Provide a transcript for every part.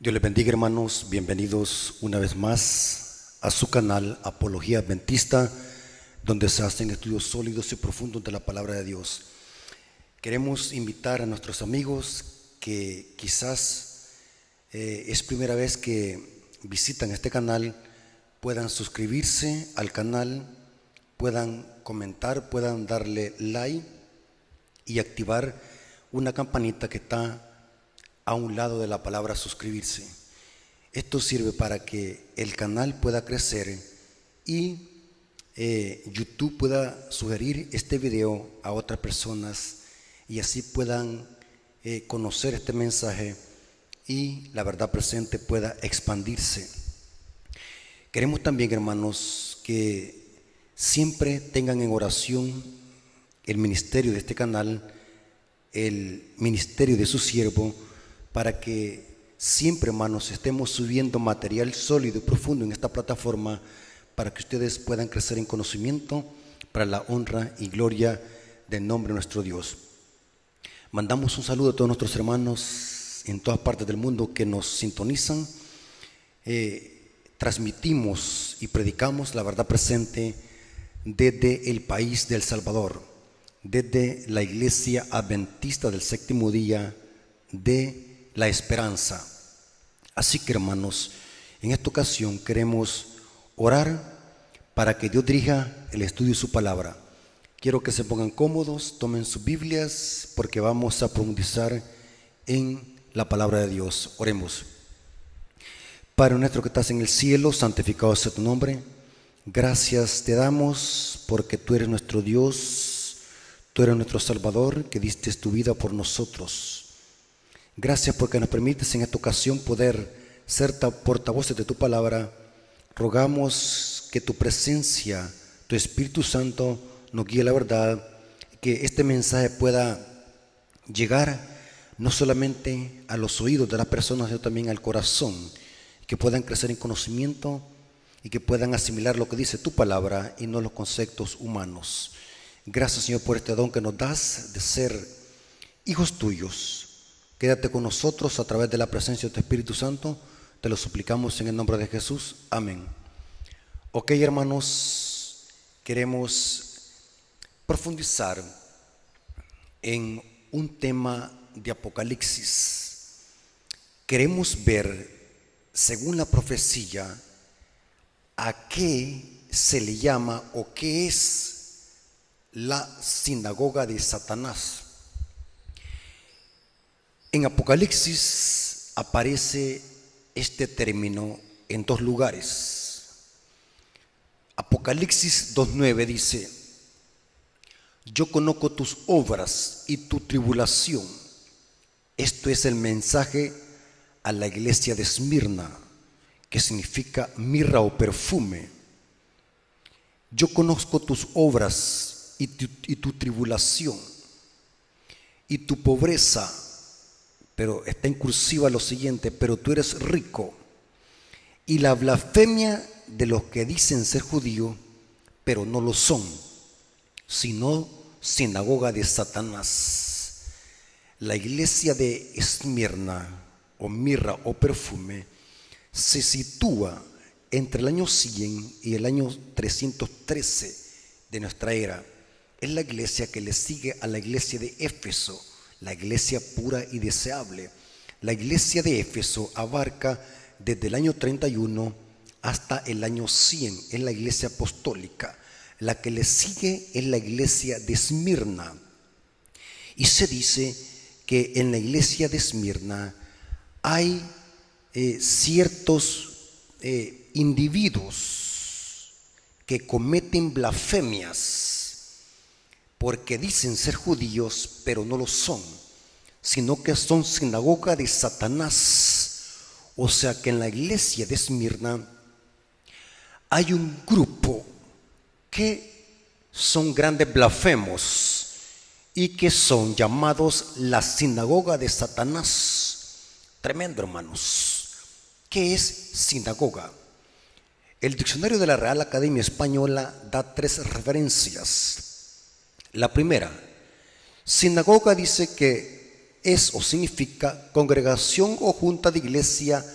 Dios les bendiga, hermanos. Bienvenidos una vez más a su canal Apología Adventista, donde se hacen estudios sólidos y profundos de la palabra de Dios. Queremos invitar a nuestros amigos que quizás es primera vez que visitan este canal, puedan suscribirse al canal, puedan comentar, puedan darle like y activar una campanita que está a un lado de la palabra suscribirse. Esto sirve para que el canal pueda crecer y YouTube pueda sugerir este video a otras personas y así puedan conocer este mensaje y la verdad presente pueda expandirse. Queremos también, hermanos, que siempre tengan en oración el ministerio de este canal, el ministerio de su siervo, para que siempre, hermanos, estemos subiendo material sólido y profundo en esta plataforma para que ustedes puedan crecer en conocimiento para la honra y gloria del nombre de nuestro Dios. Mandamos un saludo a todos nuestros hermanos en todas partes del mundo que nos sintonizan. Transmitimos y predicamos la verdad presente desde el país de El Salvador, desde la Iglesia Adventista del Séptimo Día de la Esperanza. Así que, hermanos, en esta ocasión queremos orar para que Dios dirija el estudio de su palabra. Quiero que se pongan cómodos, tomen sus Biblias, porque vamos a profundizar en la palabra de Dios. Oremos. Padre nuestro que estás en el cielo, santificado sea tu nombre. Gracias te damos porque tú eres nuestro Dios, tú eres nuestro Salvador, que diste tu vida por nosotros. Gracias porque nos permites en esta ocasión poder ser portavoces de tu palabra. Rogamos que tu presencia, tu Espíritu Santo nos guíe la verdad, que este mensaje pueda llegar no solamente a los oídos de las personas, sino también al corazón, que puedan crecer en conocimiento y que puedan asimilar lo que dice tu palabra y no los conceptos humanos. Gracias, Señor, por este don que nos das de ser hijos tuyos. Quédate con nosotros a través de la presencia de tu Espíritu Santo. Te lo suplicamos en el nombre de Jesús. Amén. Ok, hermanos, queremos profundizar en un tema de Apocalipsis. Queremos ver, según la profecía, a qué se le llama o qué es la sinagoga de Satanás. En Apocalipsis aparece este término en dos lugares. Apocalipsis 2:9 dice: yo conozco tus obras y tu tribulación. Esto es el mensaje a la iglesia de Esmirna, que significa mirra o perfume. Yo conozco tus obras y tu tribulación y tu pobreza. Pero está en cursiva lo siguiente: pero tú eres rico, y la blasfemia de los que dicen ser judíos, pero no lo son, sino sinagoga de Satanás. La iglesia de Esmirna, o mirra o perfume, se sitúa entre el año 100 y el año 313 de nuestra era. Es la iglesia que le sigue a la iglesia de Éfeso, la iglesia pura y deseable. La iglesia de Éfeso abarca desde el año 31 hasta el año 100, es la iglesia apostólica. La que le sigue es la iglesia de Esmirna. Y se dice que en la iglesia de Esmirna hay ciertos individuos que cometen blasfemias, porque dicen ser judíos, pero no lo son, sino que son sinagoga de Satanás. O sea que en la iglesia de Esmirna hay un grupo que son grandes blasfemos y que son llamados la sinagoga de Satanás. Tremendo, hermanos. ¿Qué es sinagoga? El diccionario de la Real Academia Española da 3 referencias. La primera, sinagoga, dice que es o significa congregación o junta de iglesia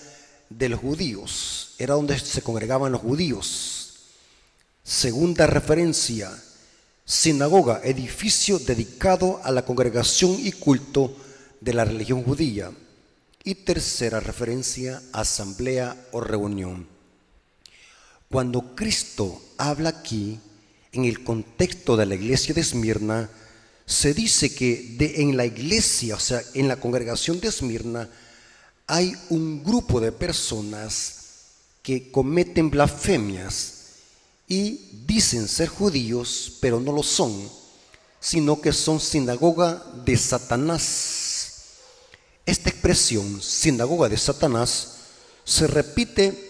de los judíos. Era donde se congregaban los judíos. Segunda referencia, sinagoga, edificio dedicado a la congregación y culto de la religión judía. Y tercera referencia, asamblea o reunión. Cuando Cristo habla aquí, en el contexto de la iglesia de Esmirna, se dice que en la iglesia, o sea, en la congregación de Esmirna, hay un grupo de personas que cometen blasfemias y dicen ser judíos, pero no lo son, sino que son sinagoga de Satanás. Esta expresión, sinagoga de Satanás, se repite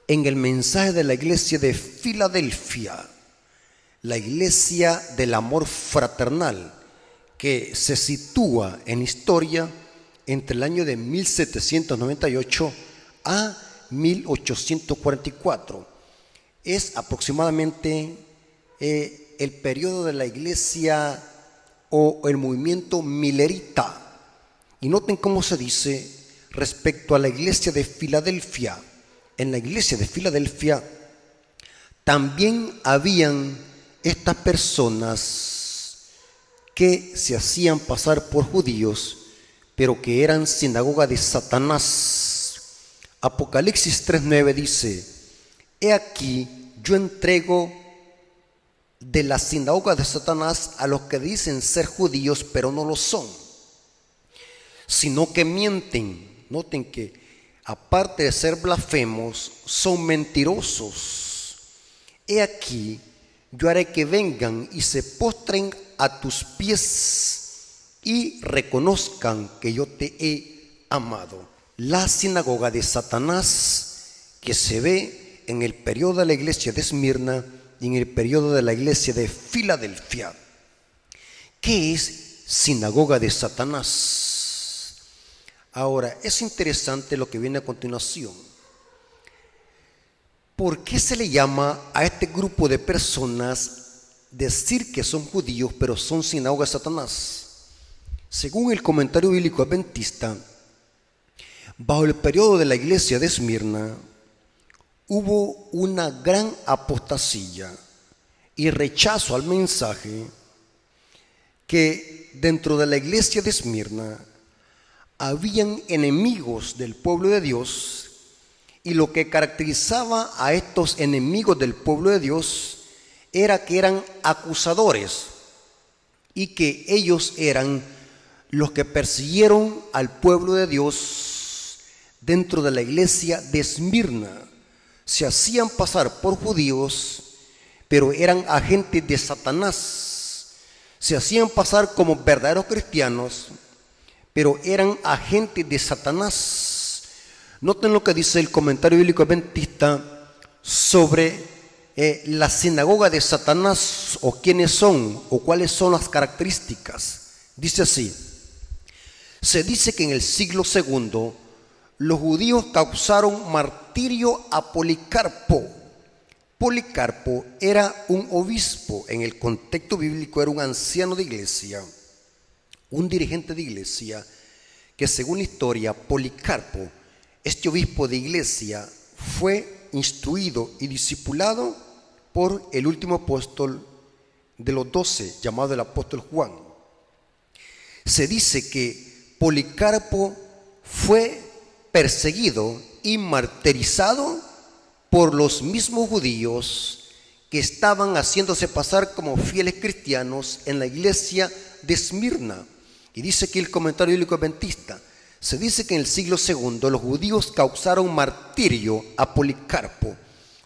en el mensaje de la iglesia de Filadelfia, la iglesia del amor fraternal, que se sitúa en historia entre el año de 1798 a 1844. Es aproximadamente el periodo de la iglesia o el movimiento milerita. Y noten cómo se dice respecto a la iglesia de Filadelfia. En la iglesia de Filadelfia también habían estas personas que se hacían pasar por judíos, pero que eran sinagoga de Satanás. Apocalipsis 3:9 dice: he aquí, yo entrego de la sinagoga de Satanás a los que dicen ser judíos, pero no lo son, sino que mienten. Noten que aparte de ser blasfemos, son mentirosos. He aquí, yo haré que vengan y se postren a tus pies y reconozcan que yo te he amado. La sinagoga de Satanás, que se ve en el periodo de la iglesia de Esmirna y en el periodo de la iglesia de Filadelfia. ¿Qué es sinagoga de Satanás? Ahora, es interesante lo que viene a continuación. ¿Por qué se le llama a este grupo de personas decir que son judíos, pero son sinagoga de Satanás? Según el comentario bíblico adventista, bajo el periodo de la iglesia de Esmirna, hubo una gran apostasía y rechazo al mensaje, que dentro de la iglesia de Esmirna habían enemigos del pueblo de Dios, y lo que caracterizaba a estos enemigos del pueblo de Dios era que eran acusadores y que ellos eran los que persiguieron al pueblo de Dios dentro de la iglesia de Esmirna. Se hacían pasar por judíos, pero eran agentes de Satanás. Se hacían pasar como verdaderos cristianos, pero eran agentes de Satanás. Noten lo que dice el comentario bíblico adventista sobre la sinagoga de Satanás, o quiénes son, o cuáles son las características. Dice así: se dice que en el siglo II los judíos causaron martirio a Policarpo. Policarpo era un obispo, en el contexto bíblico era un anciano de iglesia, un dirigente de iglesia, que según la historia, Policarpo, este obispo de iglesia, fue instruido y discipulado por el último apóstol de los 12, llamado el apóstol Juan. Se dice que Policarpo fue perseguido y martirizado por los mismos judíos que estaban haciéndose pasar como fieles cristianos en la iglesia de Esmirna. Y dice aquí el comentario bíblico adventista: se dice que en el siglo II los judíos causaron martirio a Policarpo,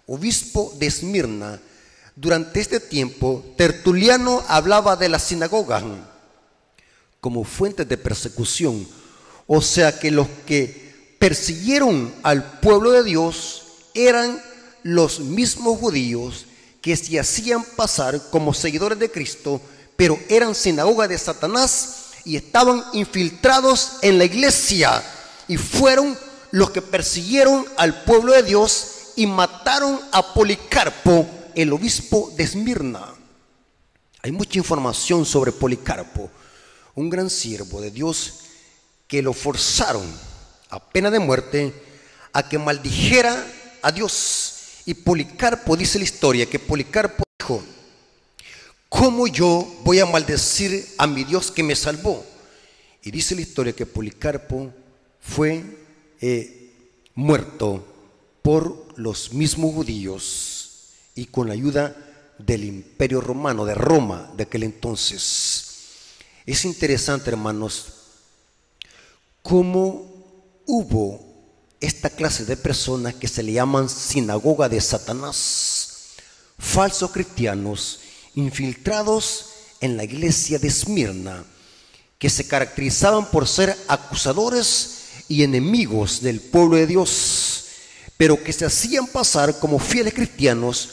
obispo de Esmirna. Durante este tiempo, Tertuliano hablaba de la sinagoga como fuentes de persecución. O sea que los que persiguieron al pueblo de Dios eran los mismos judíos que se hacían pasar como seguidores de Cristo, pero eran sinagoga de Satanás y estaban infiltrados en la iglesia, y fueron los que persiguieron al pueblo de Dios y mataron a Policarpo, el obispo de Esmirna. Hay mucha información sobre Policarpo. un gran siervo de Dios, que lo forzaron a pena de muerte a que maldijera a Dios. Y Policarpo, dice la historia, que Policarpo dijo: ¿cómo yo voy a maldecir a mi Dios que me salvó? Y dice la historia que Policarpo fue muerto por los mismos judíos y con la ayuda del Imperio Romano, de Roma de aquel entonces. Es interesante, hermanos, cómo hubo esta clase de personas que se le llaman sinagoga de Satanás, falsos cristianos infiltrados en la iglesia de Esmirna, que se caracterizaban por ser acusadores y enemigos del pueblo de Dios, pero que se hacían pasar como fieles cristianos,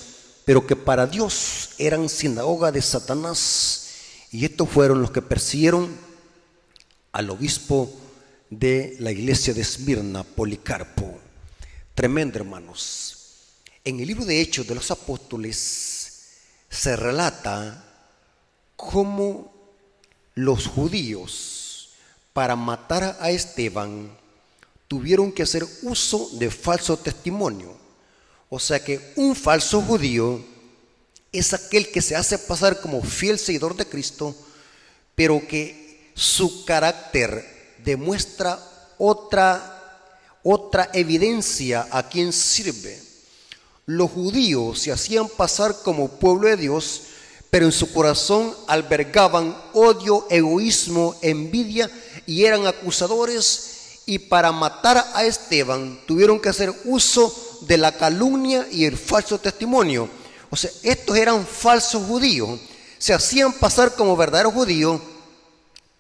pero que para Dios eran sinagoga de Satanás. Y estos fueron los que persiguieron al obispo de la iglesia de Esmirna, Policarpo. Tremendo, hermanos. En el libro de Hechos de los Apóstoles se relata cómo los judíos, para matar a Esteban, tuvieron que hacer uso de falso testimonio. O sea que un falso judío es aquel que se hace pasar como fiel seguidor de Cristo, pero que su carácter demuestra otra evidencia a quien sirve. Los judíos se hacían pasar como pueblo de Dios, pero en su corazón albergaban odio, egoísmo, envidia y eran acusadores. Y para matar a Esteban tuvieron que hacer uso de la calumnia y el falso testimonio. O sea, estos eran falsos judíos, se hacían pasar como verdaderos judíos,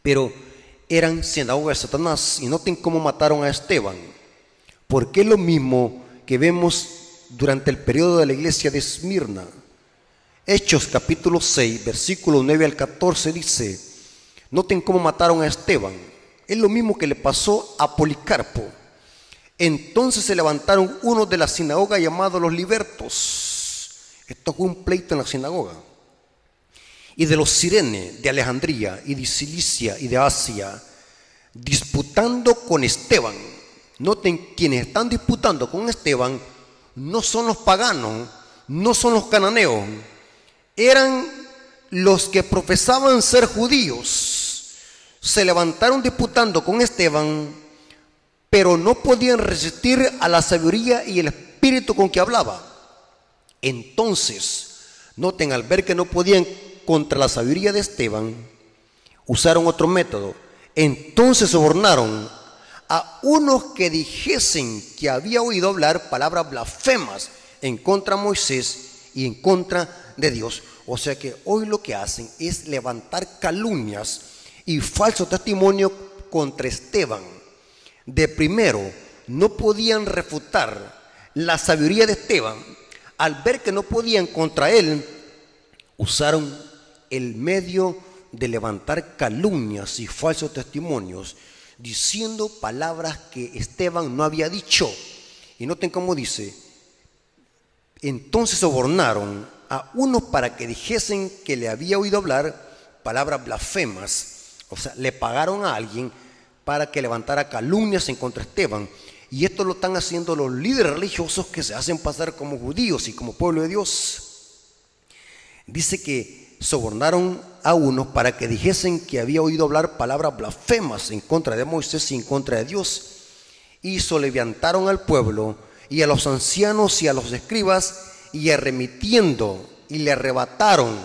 pero eran sinagoga de Satanás. Y noten cómo mataron a Esteban, porque es lo mismo que vemos durante el periodo de la iglesia de Esmirna. Hechos capítulo 6, versículo 9 al 14 dice: noten cómo mataron a Esteban. Es lo mismo que le pasó a Policarpo. Entonces se levantaron unos de la sinagoga llamados los libertos. Esto fue un pleito en la sinagoga. Y de los Cirene, de Alejandría y de Cilicia y de Asia, disputando con Esteban. Noten, quienes están disputando con Esteban no son los paganos, no son los cananeos, eran los que profesaban ser judíos. Se levantaron disputando con Esteban, pero no podían resistir a la sabiduría y el espíritu con que hablaba. Entonces, noten, al ver que no podían contra la sabiduría de Esteban, usaron otro método. Entonces sobornaron a unos que dijesen que había oído hablar palabras blasfemas en contra de Moisés y en contra de Dios. O sea que hoy lo que hacen es levantar calumnias y falso testimonio contra Esteban. De primero, no podían refutar la sabiduría de Esteban. Al ver que no podían contra él, usaron el medio de levantar calumnias y falsos testimonios, diciendo palabras que Esteban no había dicho. Y noten cómo dice: entonces sobornaron a unos para que dijesen que le había oído hablar palabras blasfemas. O sea, le pagaron a alguien para que levantara calumnias en contra de Esteban. Y esto lo están haciendo los líderes religiosos que se hacen pasar como judíos y como pueblo de Dios. Dice que sobornaron a unos para que dijesen que había oído hablar palabras blasfemas en contra de Moisés y en contra de Dios. Y soleviantaron al pueblo y a los ancianos y a los escribas, y arremitiendo y le arrebataron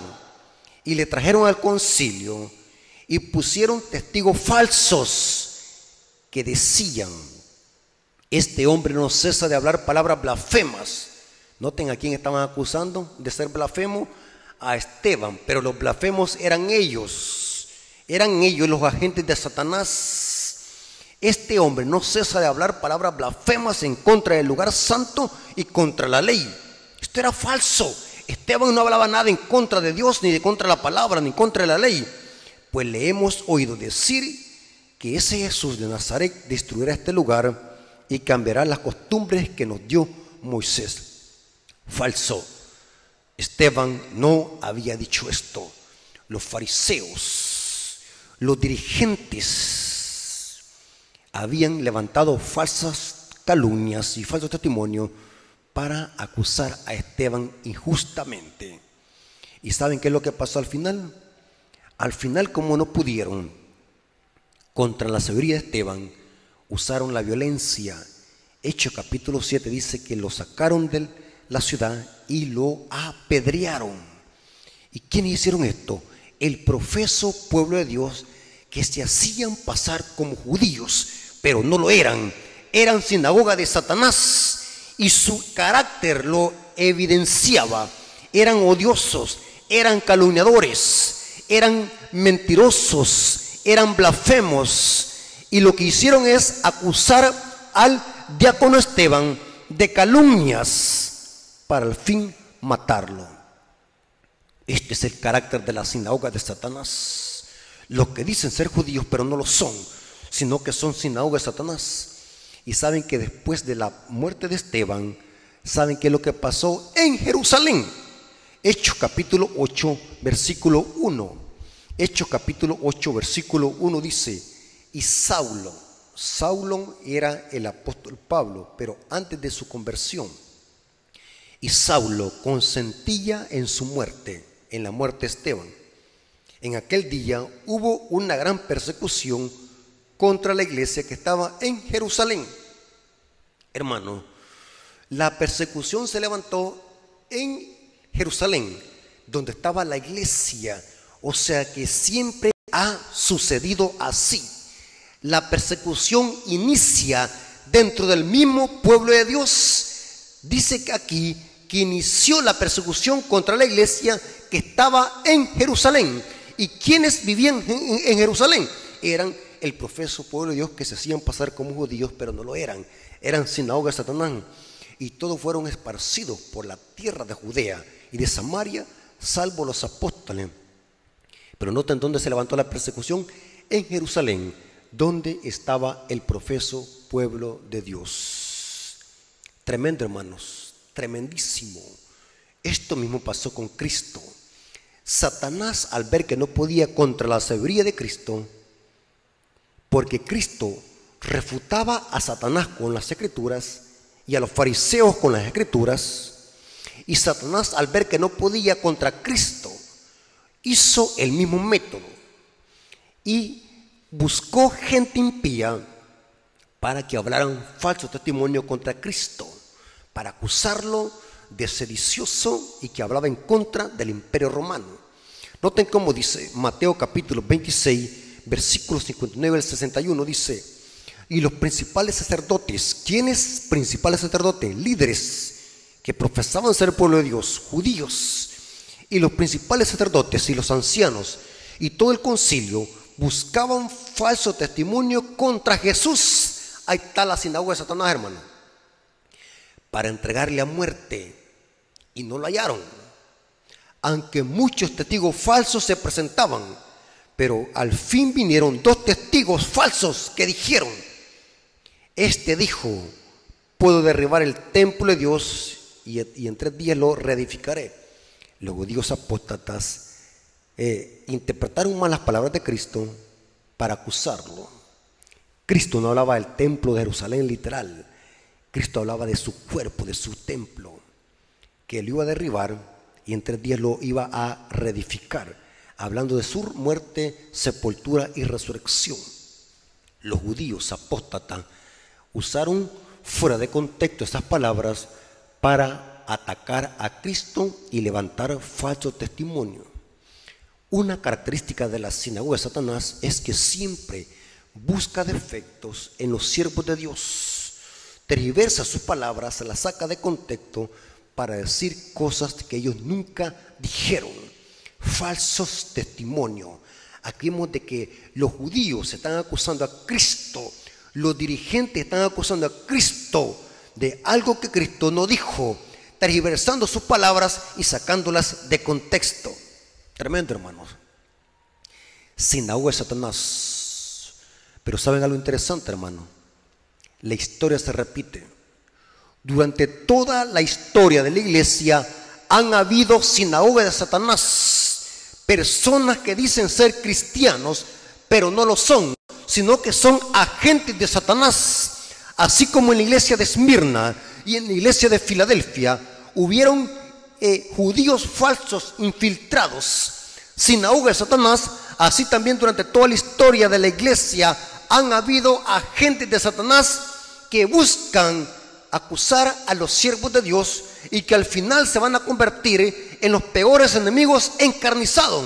y le trajeron al concilio y pusieron testigos falsos que decían: este hombre no cesa de hablar palabras blasfemas. Noten a quién estaban acusando de ser blasfemo: a Esteban. Pero los blasfemos eran ellos los agentes de Satanás. Este hombre no cesa de hablar palabras blasfemas en contra del lugar santo y contra la ley. Esto era falso. Esteban no hablaba nada en contra de Dios, ni de contra la palabra, ni contra de la ley. Pues le hemos oído decir que ese Jesús de Nazaret destruirá este lugar y cambiará las costumbres que nos dio Moisés. Falso. Esteban no había dicho esto. Los fariseos, los dirigentes habían levantado falsas calumnias y falsos testimonios para acusar a Esteban injustamente. ¿Y saben qué es lo que pasó al final? Al final, como no pudieron contra la sabiduría de Esteban, usaron la violencia. Hechos capítulo 7 dice que lo sacaron de la ciudad y lo apedrearon. ¿Y quiénes hicieron esto? El profeso pueblo de Dios, que se hacían pasar como judíos, pero no lo eran. Eran sinagoga de Satanás y su carácter lo evidenciaba. Eran odiosos, eran calumniadores, eran mentirosos, eran blasfemos. Y lo que hicieron es acusar al diácono Esteban de calumnias para al fin matarlo. Este es el carácter de la sinagoga de Satanás. Los que dicen ser judíos pero no lo son, sino que son sinagoga de Satanás. Y saben que después de la muerte de Esteban, ¿saben qué es lo que pasó en Jerusalén? Hechos capítulo 8, versículo 1. Hechos capítulo 8, versículo 1 dice: y Saulo era el apóstol Pablo, pero antes de su conversión. Y Saulo consentía en su muerte, en la muerte de Esteban. En aquel día hubo una gran persecución contra la iglesia que estaba en Jerusalén. Hermano, la persecución se levantó en Jerusalén, donde estaba la iglesia. O sea que siempre ha sucedido así. La persecución inicia dentro del mismo pueblo de Dios. Dice que aquí que inició la persecución contra la iglesia que estaba en Jerusalén. ¿Y quiénes vivían en Jerusalén? Eran el profeso pueblo de Dios, que se hacían pasar como judíos, pero no lo eran. Eran sinagoga de Satanás. Y todos fueron esparcidos por la tierra de Judea y de Samaria, salvo los apóstoles. Pero noten dónde se levantó la persecución: en Jerusalén, donde estaba el profeso pueblo de Dios. Tremendo, hermanos, tremendísimo. Esto mismo pasó con Cristo. Satanás, al ver que no podía contra la sabiduría de Cristo, porque Cristo refutaba a Satanás con las escrituras y a los fariseos con las escrituras, y Satanás, al ver que no podía contra Cristo, hizo el mismo método y buscó gente impía para que hablaran falso testimonio contra Cristo, para acusarlo de sedicioso y que hablaba en contra del imperio romano. Noten cómo dice Mateo capítulo 26, versículos 59 al 61, dice: y los principales sacerdotes. ¿Quiénes principales sacerdotes? Líderes que profesaban ser pueblo de Dios, judíos. Y los principales sacerdotes y los ancianos y todo el concilio buscaban falso testimonio contra Jesús. Ahí está la sinagoga de Satanás, hermano, para entregarle a muerte, y no lo hallaron, aunque muchos testigos falsos se presentaban. Pero al fin vinieron dos testigos falsos que dijeron: este dijo, puedo derribar el templo de Dios y en 3 días lo reedificaré. Los judíos apóstatas interpretaron mal las palabras de Cristo para acusarlo. Cristo no hablaba del templo de Jerusalén literal. Cristo hablaba de su cuerpo, de su templo, que lo iba a derribar y en 3 días lo iba a reedificar, hablando de su muerte, sepultura y resurrección. Los judíos apóstatas usaron fuera de contexto estas palabras para atacar a Cristo y levantar falso testimonio. Una característica de la sinagoga de Satanás es que siempre busca defectos en los siervos de Dios, tergiversa sus palabras, se las saca de contexto para decir cosas que ellos nunca dijeron. Falsos testimonios. Aquí vemos de que los judíos están acusando a Cristo, los dirigentes están acusando a Cristo de algo que Cristo no dijo, tergiversando sus palabras y sacándolas de contexto. Tremendo, hermanos. Sinagoga de Satanás. Pero ¿saben algo interesante, hermano? La historia se repite. Durante toda la historia de la iglesia han habido sinagogas de Satanás. Personas que dicen ser cristianos, pero no lo son, sino que son agentes de Satanás. Así como en la iglesia de Esmirna y en la iglesia de Filadelfia hubieron judíos falsos infiltrados, sinagoga de Satanás, así también durante toda la historia de la iglesia han habido agentes de Satanás que buscan acusar a los siervos de Dios y que al final se van a convertir en los peores enemigos encarnizados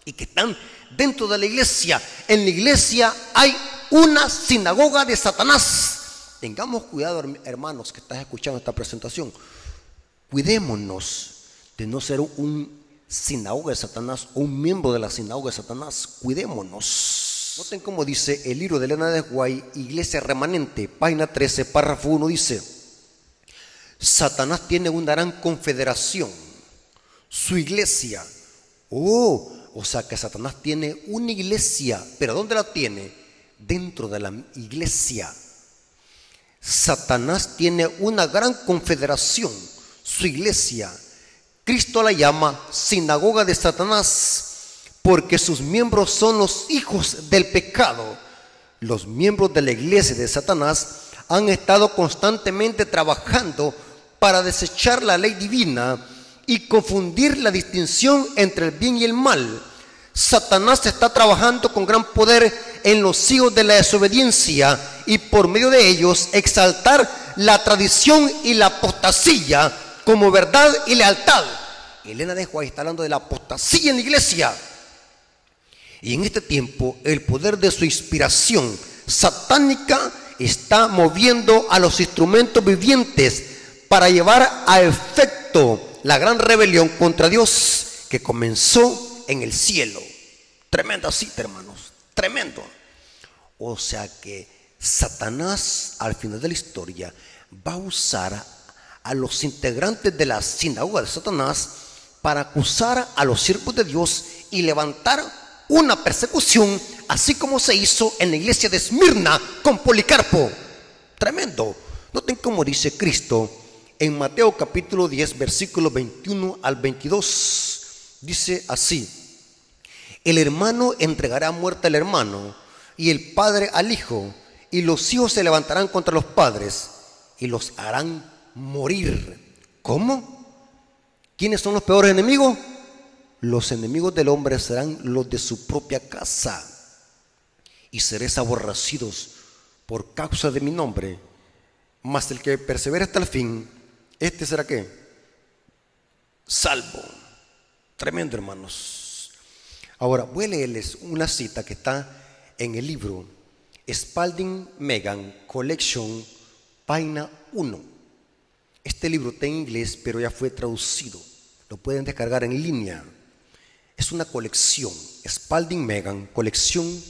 y que están dentro de la iglesia. En la iglesia hay una sinagoga de Satanás. Tengamos cuidado, hermanos, que estás escuchando esta presentación. Cuidémonos de no ser un sinagoga de Satanás o un miembro de la sinagoga de Satanás. Cuidémonos. Noten cómo dice el libro de Elena de White, Iglesia Remanente, página 13, párrafo 1, dice: Satanás tiene una gran confederación, su iglesia. O sea que Satanás tiene una iglesia, pero ¿dónde la tiene? Dentro de la iglesia. Satanás tiene una gran confederación, su iglesia. Cristo la llama sinagoga de Satanás porque sus miembros son los hijos del pecado. Los miembros de la iglesia de Satanás han estado constantemente trabajando para desechar la ley divina y confundir la distinción entre el bien y el mal. Satanás está trabajando con gran poder en los hijos de la desobediencia y por medio de ellos exaltar la tradición y la apostasía como verdad y lealtad. Elena de White está hablando de la apostasía en la iglesia. Y en este tiempo el poder de su inspiración satánica está moviendo a los instrumentos vivientes para llevar a efecto la gran rebelión contra Dios que comenzó en el cielo. Tremenda cita, hermanos, tremendo. O sea que Satanás al final de la historia va a usar a los integrantes de la sinagoga de Satanás para acusar a los siervos de Dios y levantar una persecución, así como se hizo en la iglesia de Esmirna con Policarpo. Tremendo. Noten cómo dice Cristo en Mateo capítulo 10, versículos 21 al 22. Dice así: el hermano entregará a muerte al hermano y el padre al hijo, y los hijos se levantarán contra los padres y los harán morir. ¿Cómo? ¿Quiénes son los peores enemigos? Los enemigos del hombre serán los de su propia casa, y seréis aborrecidos por causa de mi nombre, mas el que persevera hasta el fin, este será ¿qué? Salvo. Tremendo, hermanos. Ahora voy a leerles una cita que está en el libro Spalding Megan Collection, página 1. Este libro está en inglés, pero ya fue traducido. Lo pueden descargar en línea. Es una colección, Spalding Megan, colección,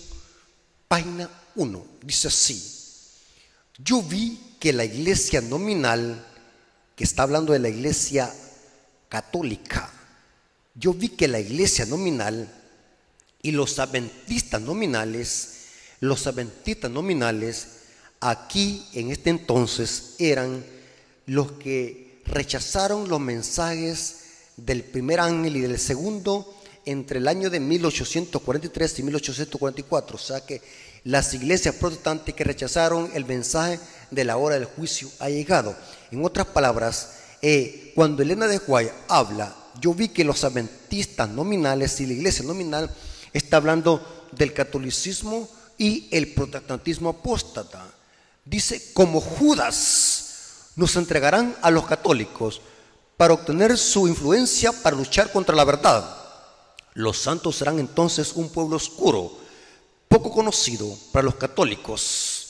página 1. Dice así: yo vi que la iglesia nominal, que está hablando de la iglesia católica, yo vi que la iglesia nominal y los adventistas nominales aquí en este entonces eran los que rechazaron los mensajes del primer ángel y del segundo entre el año de 1843 y 1844. O sea que las iglesias protestantes que rechazaron el mensaje de la hora del juicio ha llegado. En otras palabras, cuando Elena de White habla, yo vi que los adventistas nominales y la iglesia nominal está hablando del catolicismo y el protestantismo apóstata. Dice: como Judas nos entregarán a los católicos para obtener su influencia para luchar contra la verdad. Los santos serán entonces un pueblo oscuro, poco conocido para los católicos,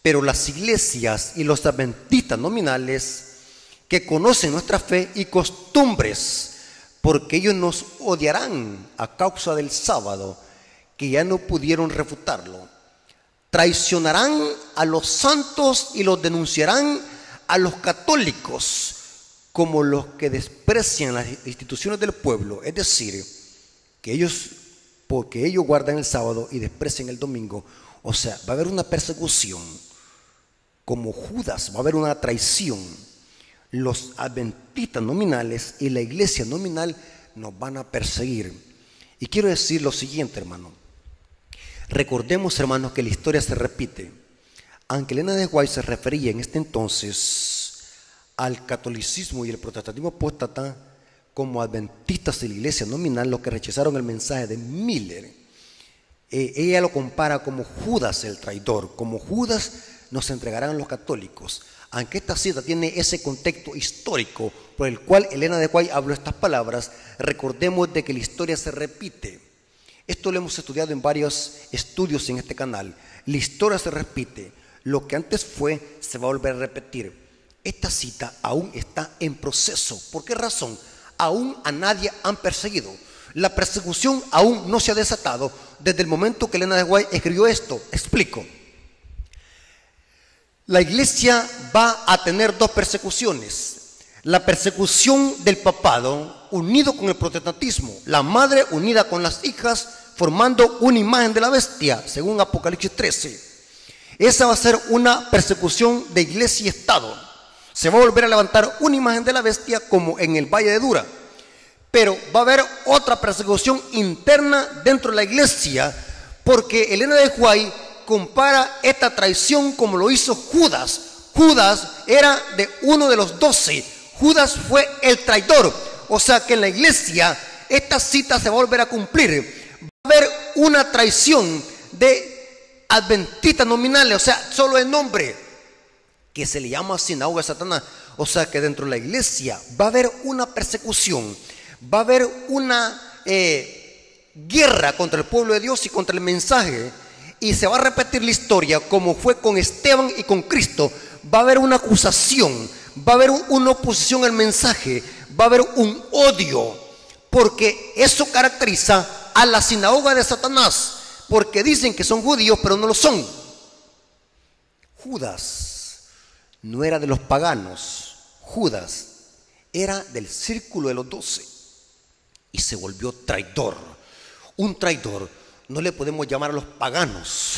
pero las iglesias y los adventistas nominales que conocen nuestra fe y costumbres, porque ellos nos odiarán a causa del sábado, que ya no pudieron refutarlo. Traicionarán a los santos y los denunciarán a los católicos como los que desprecian las instituciones del pueblo, es decir, que ellos, porque ellos guardan el sábado y desprecian el domingo. O sea, va a haber una persecución como Judas, va a haber una traición. Los adventistas nominales y la iglesia nominal nos van a perseguir. Y quiero decir lo siguiente, hermano: Recordemos, hermanos, que la historia se repite. Aunque Elena de White se refería en este entonces al catolicismo y el protestantismo apóstata como adventistas de la iglesia nominal, los que rechazaron el mensaje de Miller, ella lo compara como Judas el traidor. Como Judas nos entregarán los católicos. Aunque esta cita tiene ese contexto histórico por el cual Elena de White habló estas palabras, recordemos de que la historia se repite. Esto lo hemos estudiado en varios estudios en este canal. La historia se repite. Lo que antes fue se va a volver a repetir. Esta cita aún está en proceso. ¿Por qué razón? Aún a nadie han perseguido. La persecución aún no se ha desatado desde el momento que Elena de White escribió esto. Explico. La iglesia va a tener dos persecuciones. La persecución del papado unido con el protestantismo. La madre unida con las hijas formando una imagen de la bestia, según Apocalipsis 13. Esa va a ser una persecución de iglesia y Estado. Se va a volver a levantar una imagen de la bestia como en el Valle de Dura. Pero va a haber otra persecución interna dentro de la iglesia, porque Elena de White compara esta traición como lo hizo Judas. Judas era de uno de los 12. Judas fue el traidor. O sea que en la iglesia esta cita se va a volver a cumplir. Va a haber una traición de adventistas nominales, o sea, solo el nombre, que se le llama sinagoga de Satanás. O sea que dentro de la iglesia va a haber una persecución, va a haber una guerra contra el pueblo de Dios y contra el mensaje, y se va a repetir la historia como fue con Esteban y con Cristo. Va a haber una acusación, va a haber una oposición al mensaje, va a haber un odio, porque eso caracteriza a la sinagoga de Satanás, porque dicen que son judíos pero no lo son. Judas no era de los paganos, Judas era del círculo de los 12 y se volvió traidor. Un traidor no le podemos llamar a los paganos.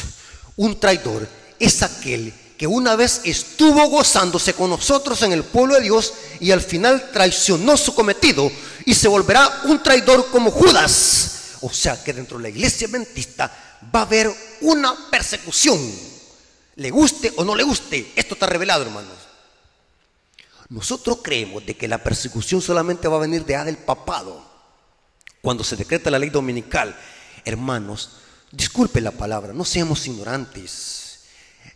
Un traidor es aquel que una vez estuvo gozándose con nosotros en el pueblo de Dios y al final traicionó su cometido y se volverá un traidor como Judas. O sea que dentro de la iglesia adventista va a haber una persecución, le guste o no le guste. Esto está revelado, hermanos. Nosotros creemos de que la persecución solamente va a venir de del papado cuando se decreta la ley dominical. Hermanos, disculpen la palabra, no seamos ignorantes.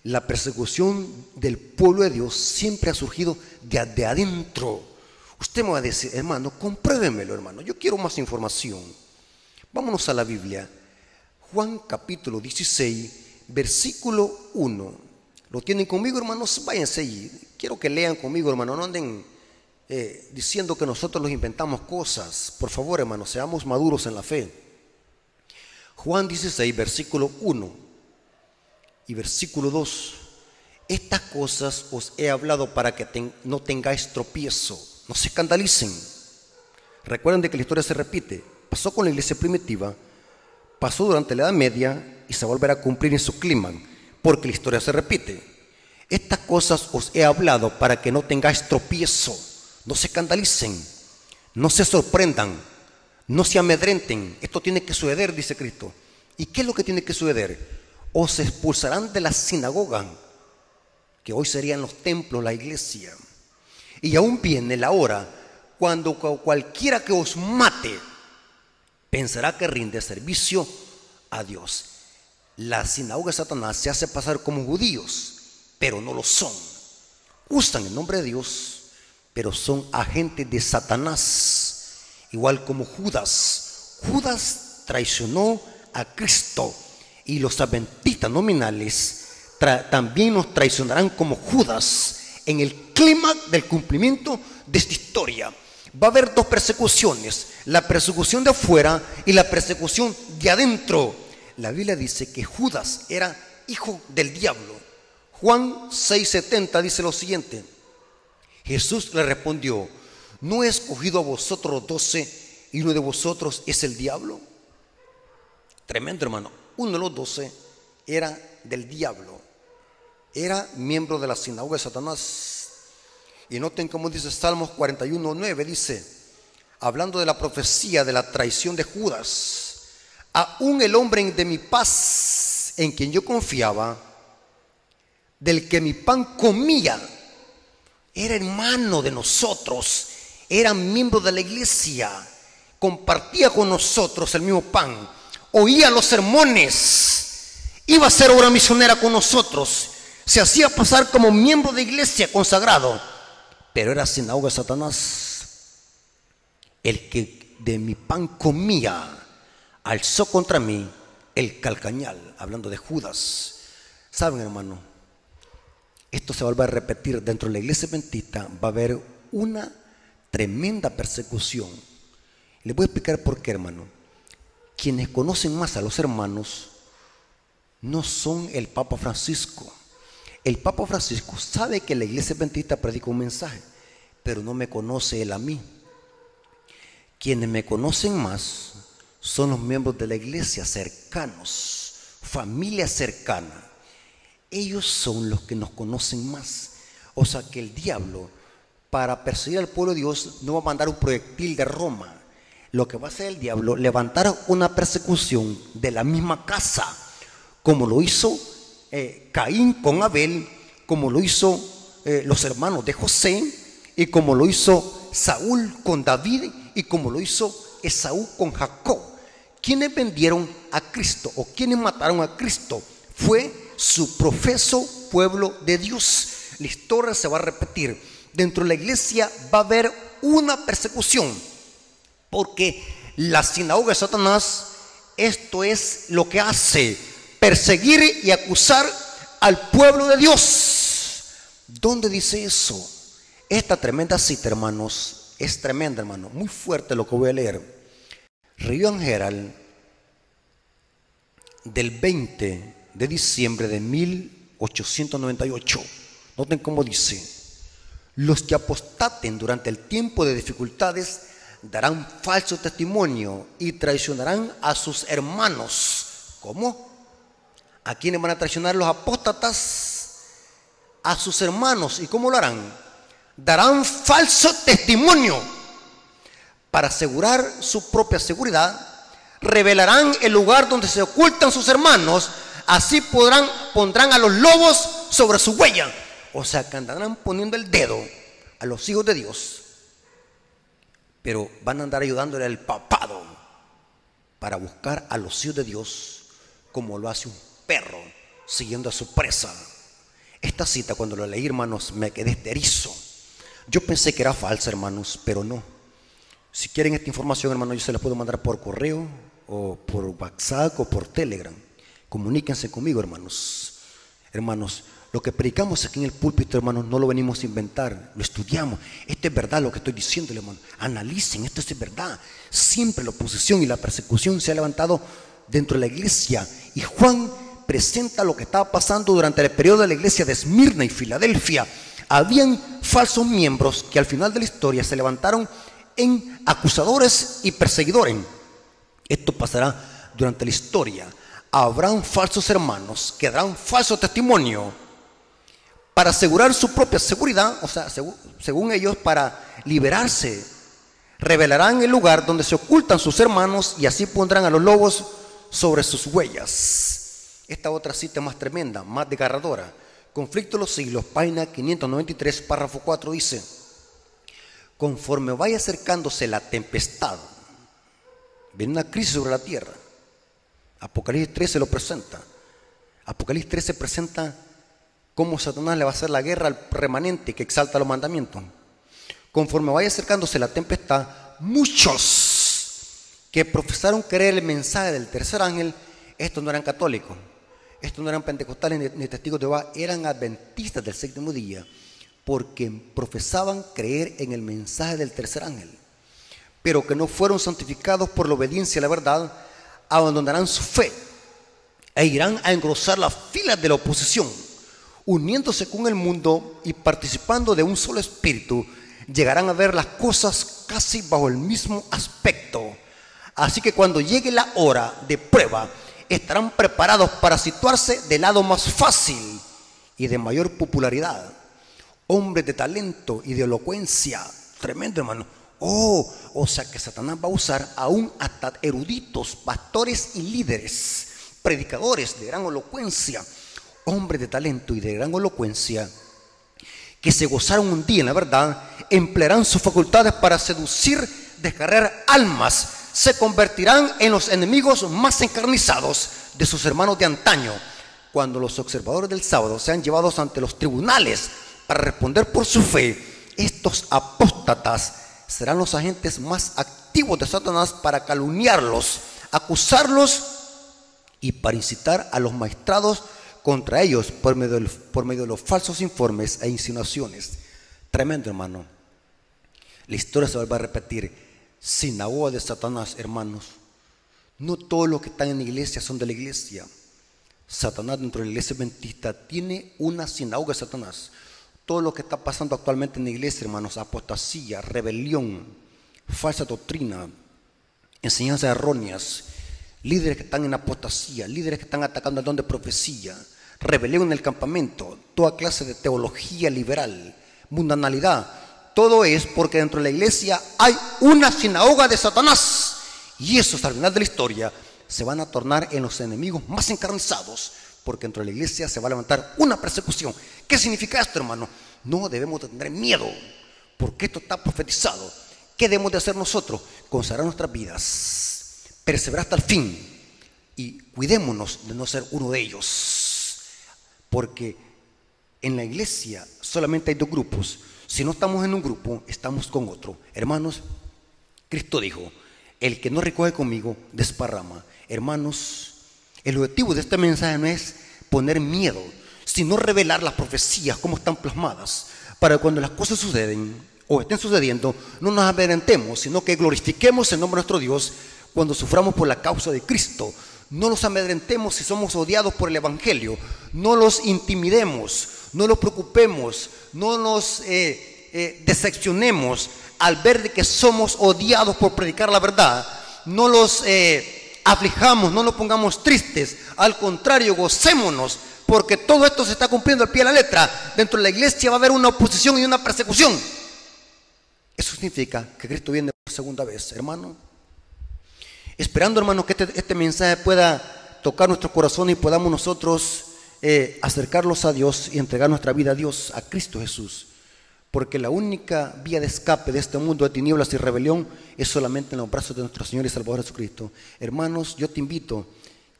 La persecución del pueblo de Dios siempre ha surgido de adentro. Usted me va a decir, hermano, compruébemelo, hermano, yo quiero más información. Vámonos a la Biblia. Juan capítulo 16, versículo 1. ¿Lo tienen conmigo, hermanos? Váyanse allí. Quiero que lean conmigo, hermano. No anden diciendo que nosotros los inventamos cosas. Por favor, hermanos, seamos maduros en la fe. Juan 16, versículo 1 y versículo 2. Estas cosas os he hablado para que no tengáis tropiezo, no se escandalicen. Recuerden de que la historia se repite. Pasó con la iglesia primitiva, pasó durante la Edad Media y se volverá a cumplir en su clima, porque la historia se repite. Estas cosas os he hablado para que no tengáis tropiezo, no se escandalicen, no se sorprendan, no se amedrenten. Esto tiene que suceder, dice Cristo. ¿Y qué es lo que tiene que suceder? Os expulsarán de la sinagoga, que hoy serían los templos, la iglesia. Y aún viene la hora cuando cualquiera que os mate pensará que rinde servicio a Dios. La sinagoga de Satanás se hace pasar como judíos, pero no lo son. Usan el nombre de Dios, pero son agentes de Satanás. Igual como Judas. Judas traicionó a Cristo, y los adventistas nominales también nos traicionarán como Judas en el clima del cumplimiento de esta historia. Va a haber dos persecuciones, la persecución de afuera y la persecución de adentro. La Biblia dice que Judas era hijo del diablo. Juan 6:70 dice lo siguiente: Jesús le respondió, ¿no he escogido a vosotros 12 y uno de vosotros es el diablo? Tremendo, hermano. Uno de los 12 era del diablo, era miembro de la sinagoga de Satanás. Y noten cómo dice Salmos 41:9, dice, hablando de la profecía de la traición de Judas: aún el hombre de mi paz, en quien yo confiaba, del que mi pan comía, era hermano de nosotros, era miembro de la iglesia, compartía con nosotros el mismo pan, oía los sermones, iba a hacer obra misionera con nosotros, se hacía pasar como miembro de iglesia consagrado, pero era sinagoga de Satanás. El que de mi pan comía alzó contra mí el calcañal, hablando de Judas. Saben, hermano, esto se vuelve a repetir dentro de la iglesia adventista. Va a haber una tremenda persecución. Les voy a explicar por qué, hermano. Quienes conocen más a los hermanos no son el Papa Francisco. El Papa Francisco sabe que la iglesia adventista predica un mensaje, pero no me conoce él a mí. Quienes me conocen más son los miembros de la iglesia cercanos, familia cercana. Ellos son los que nos conocen más. O sea que el diablo, para perseguir al pueblo de Dios, no va a mandar un proyectil de Roma. Lo que va a hacer el diablo, levantar una persecución de la misma casa, como lo hizo Caín con Abel, como lo hizo los hermanos de José, y como lo hizo Saúl con David, y como lo hizo Esaú con Jacob. ¿Quiénes vendieron a Cristo o quiénes mataron a Cristo? Fue su profeso pueblo de Dios. La historia se va a repetir. Dentro de la iglesia va a haber una persecución, porque la sinagoga de Satanás, esto es lo que hace: perseguir y acusar al pueblo de Dios. ¿Dónde dice eso? Esta tremenda cita, hermanos, es tremenda, hermano, muy fuerte lo que voy a leer. Review and Herald del 20 de diciembre de 1898. Noten cómo dice: los que apostaten durante el tiempo de dificultades darán falso testimonio y traicionarán a sus hermanos. ¿Cómo? ¿A quiénes van a traicionar los apóstatas? A sus hermanos. ¿Y cómo lo harán? Darán falso testimonio para asegurar su propia seguridad. Revelarán el lugar donde se ocultan sus hermanos. Así pondrán a los lobos sobre su huella. O sea que andarán poniendo el dedo a los hijos de Dios, pero van a andar ayudándole al papado para buscar a los hijos de Dios, como lo hace un perro siguiendo a su presa. Esta cita, cuando la leí, hermanos, me quedé erizo. Yo pensé que era falsa, hermanos, pero no. Si quieren esta información, hermanos, yo se la puedo mandar por correo o por WhatsApp o por Telegram. Comuníquense conmigo, hermanos. Hermanos, lo que predicamos aquí en el púlpito, hermanos, no lo venimos a inventar, lo estudiamos. Esto es verdad lo que estoy diciendo, hermanos. Analicen, esto es verdad. Siempre la oposición y la persecución se ha levantado dentro de la iglesia. Y Juan presenta lo que estaba pasando durante el periodo de la iglesia de Esmirna y Filadelfia. Habían falsos miembros que al final de la historia se levantaron en acusadores y perseguidores. Esto pasará durante la historia. Habrán falsos hermanos que darán falso testimonio para asegurar su propia seguridad, o sea, según ellos, para liberarse. Revelarán el lugar donde se ocultan sus hermanos y así pondrán a los lobos sobre sus huellas. Esta otra cita más tremenda, más desgarradora. Conflicto de los siglos, página 593, párrafo 4, dice: conforme vaya acercándose la tempestad, viene una crisis sobre la tierra. Apocalipsis 13 lo presenta. Apocalipsis 13 presenta cómo Satanás le va a hacer la guerra al remanente que exalta los mandamientos. Conforme vaya acercándose la tempestad, muchos que profesaron creer el mensaje del tercer ángel, estos no eran católicos, estos no eran pentecostales ni testigos de Jehová, eran adventistas del séptimo día, porque profesaban creer en el mensaje del tercer ángel, pero que no fueron santificados por la obediencia a la verdad, abandonarán su fe e irán a engrosar las filas de la oposición, uniéndose con el mundo y participando de un solo espíritu. Llegarán a ver las cosas casi bajo el mismo aspecto. Así que cuando llegue la hora de prueba, estarán preparados para situarse del lado más fácil y de mayor popularidad. Hombres de talento y de elocuencia, tremendo, hermano, O sea que Satanás va a usar aún hasta eruditos, pastores y líderes, predicadores de gran elocuencia, hombres de talento y de gran elocuencia, que se gozaron un día en la verdad, emplearán sus facultades para seducir, descargar almas, se convertirán en los enemigos más encarnizados de sus hermanos de antaño. Cuando los observadores del sábado sean llevados ante los tribunales para responder por su fe, estos apóstatas serán los agentes más activos de Satanás para calumniarlos, acusarlos y para incitar a los magistrados contra ellos por medio de los falsos informes e insinuaciones. Tremendo, hermano. La historia se vuelve a repetir. Sinagoga de Satanás, hermanos. No todos los que están en la iglesia son de la iglesia. Satanás dentro de la iglesia adventista tiene una sinagoga de Satanás. Todo lo que está pasando actualmente en la iglesia, hermanos, apostasía, rebelión, falsa doctrina, enseñanzas erróneas, líderes que están en apostasía, líderes que están atacando el don de profecía, rebelión en el campamento, toda clase de teología liberal, mundanalidad. Todo es porque dentro de la iglesia hay una sinagoga de Satanás. Y esos al final de la historia se van a tornar en los enemigos más encarnizados, porque dentro de la iglesia se va a levantar una persecución. ¿Qué significa esto, hermano? No debemos de tener miedo, porque esto está profetizado. ¿Qué debemos de hacer nosotros? Consagrar nuestras vidas, perseverar hasta el fin, y cuidémonos de no ser uno de ellos, porque en la iglesia solamente hay dos grupos. Si no estamos en un grupo, estamos con otro. Hermanos, Cristo dijo: el que no recoge conmigo, desparrama. Hermanos, el objetivo de este mensaje no es poner miedo, sino revelar las profecías como están plasmadas, para que cuando las cosas suceden o estén sucediendo, no nos amedrentemos, sino que glorifiquemos el nombre de nuestro Dios cuando suframos por la causa de Cristo. No los amedrentemos si somos odiados por el Evangelio, no los intimidemos, no los preocupemos, no nos decepcionemos al ver de que somos odiados por predicar la verdad. No los aflijamos, no nos pongamos tristes, al contrario, gocémonos, porque todo esto se está cumpliendo al pie de la letra. Dentro de la iglesia va a haber una oposición y una persecución. Eso significa que Cristo viene por segunda vez, hermano. Esperando, hermano, que este mensaje pueda tocar nuestro corazón y podamos nosotros acercarlos a Dios y entregar nuestra vida a Dios, a Cristo Jesús. Porque la única vía de escape de este mundo de tinieblas y rebelión es solamente en los brazos de nuestro Señor y Salvador Jesucristo. Hermanos, yo te invito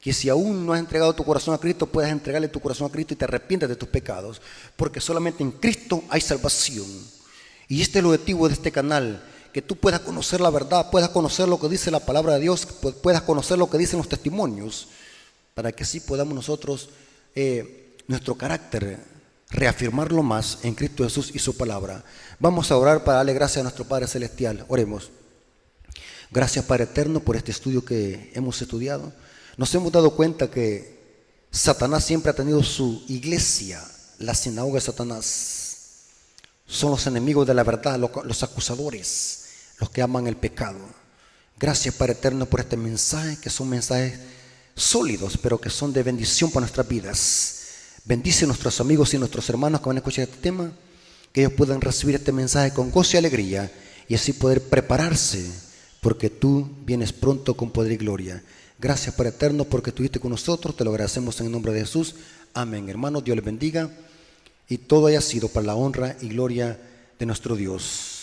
que si aún no has entregado tu corazón a Cristo, puedas entregarle tu corazón a Cristo y te arrepientas de tus pecados, porque solamente en Cristo hay salvación. Y este es el objetivo de este canal, que tú puedas conocer la verdad, puedas conocer lo que dice la palabra de Dios, puedas conocer lo que dicen los testimonios, para que así podamos nosotros nuestro carácter reafirmarlo más en Cristo Jesús y su palabra. Vamos a orar para darle gracias a nuestro Padre Celestial. Oremos. Gracias, Padre eterno, por este estudio que hemos estudiado. Nos hemos dado cuenta que Satanás siempre ha tenido su iglesia, la sinagoga de Satanás. Son los enemigos de la verdad, los acusadores, los que aman el pecado. Gracias, Padre eterno, por este mensaje, que son mensajes sólidos, pero que son de bendición para nuestras vidas. Bendice a nuestros amigos y nuestros hermanos que van a escuchar este tema, que ellos puedan recibir este mensaje con gozo y alegría y así poder prepararse, porque tú vienes pronto con poder y gloria. Gracias, Padre eterno, porque estuviste con nosotros. Te lo agradecemos en el nombre de Jesús. Amén. Hermanos, Dios les bendiga y todo haya sido para la honra y gloria de nuestro Dios.